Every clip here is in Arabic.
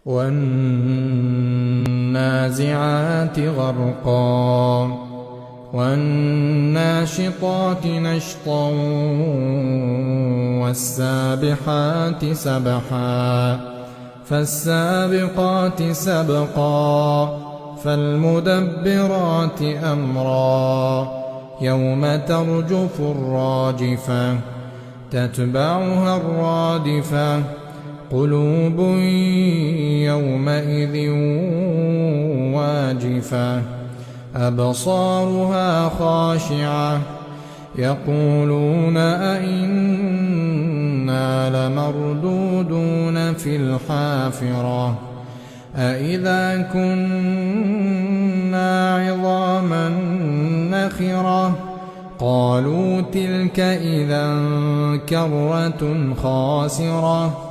والنازعات غرقا والناشطات نشطا والسابحات سبحا فالسابقات سبقا فالمدبرات أمرا يوم ترجف الراجفة تتبعها الرادفة قلوب يومئذ واجفة أبصارها خاشعة يقولون أئنا لمردودون في الحافرة أئذا كنا عظاما نخرة قالوا تلك إذا كرة خاسرة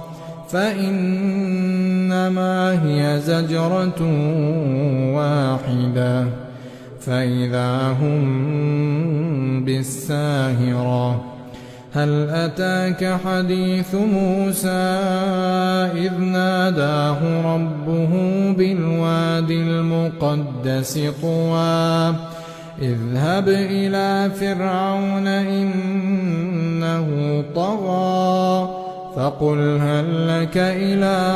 فإنما هي زجرة واحدة فإذا هم بالساهرة هل أتاك حديث موسى إذ ناداه ربه بالواد المقدس طوى اذهب إلى فرعون إنه طغى فقل هل لك إلى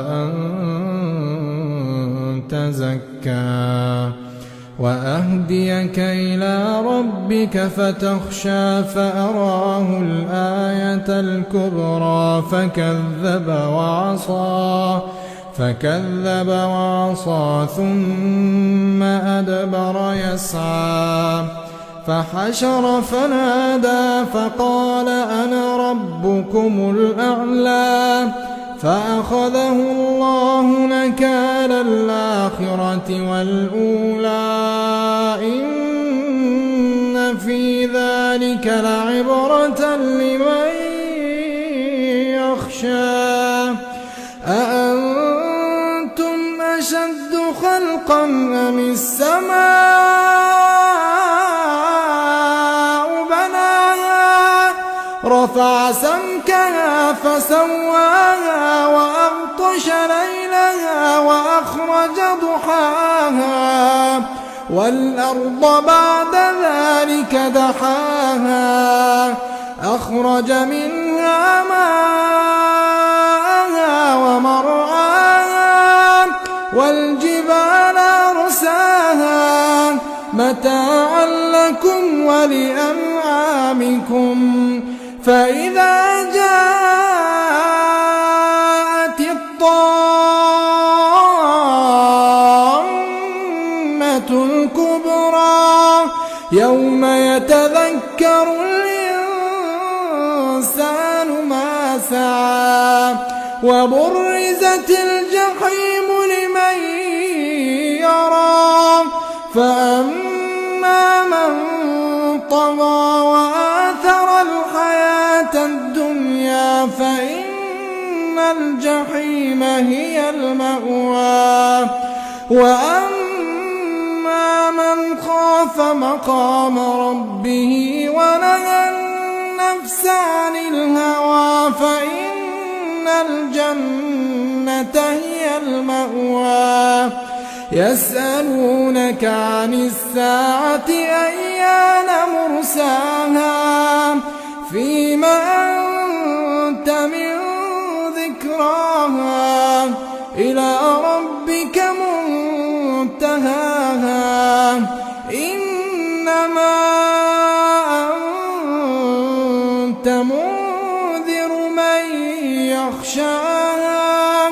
أن تزكى وأهديك إلى ربك فتخشى فأراه الآية الكبرى فكذب وعصى ثم أدبر يسعى فحشر فنادى فقال أنا ربكم الأعلى فأخذه الله نكال الآخرة والأولى إن في ذلك لعبرة لمن يخشى أأنتم أشد خلقا أم السماء بناها رفع سمكها فسواها وأغطش ليلها وأخرج ضحاها والأرض بعد ذلك دحاها أخرج منها ماءها ومرعاها والجبال أرساها متاعا لكم ولأنعامكم فإذا جاءت الطامة الكبرى يوم يتذكر الإنسان ما سعى وبرزت الجحيم لمن يرى فأما من طغى وآثر الحياة الدنيا فإن الجحيم هي المأوى وأما من خاف مقام ربه ونهى النفس عن الهوى فإن الجنة هي المأوى يسألونك عن الساعة أيان مرساها فيما أنت من ذكراها إلى ربك منتهاها إنما أنت منذر من يخشاها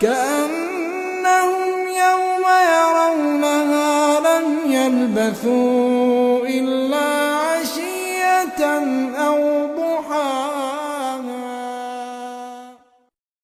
كأنهم يوم يرونها لم يلبثوا إلا عشية أو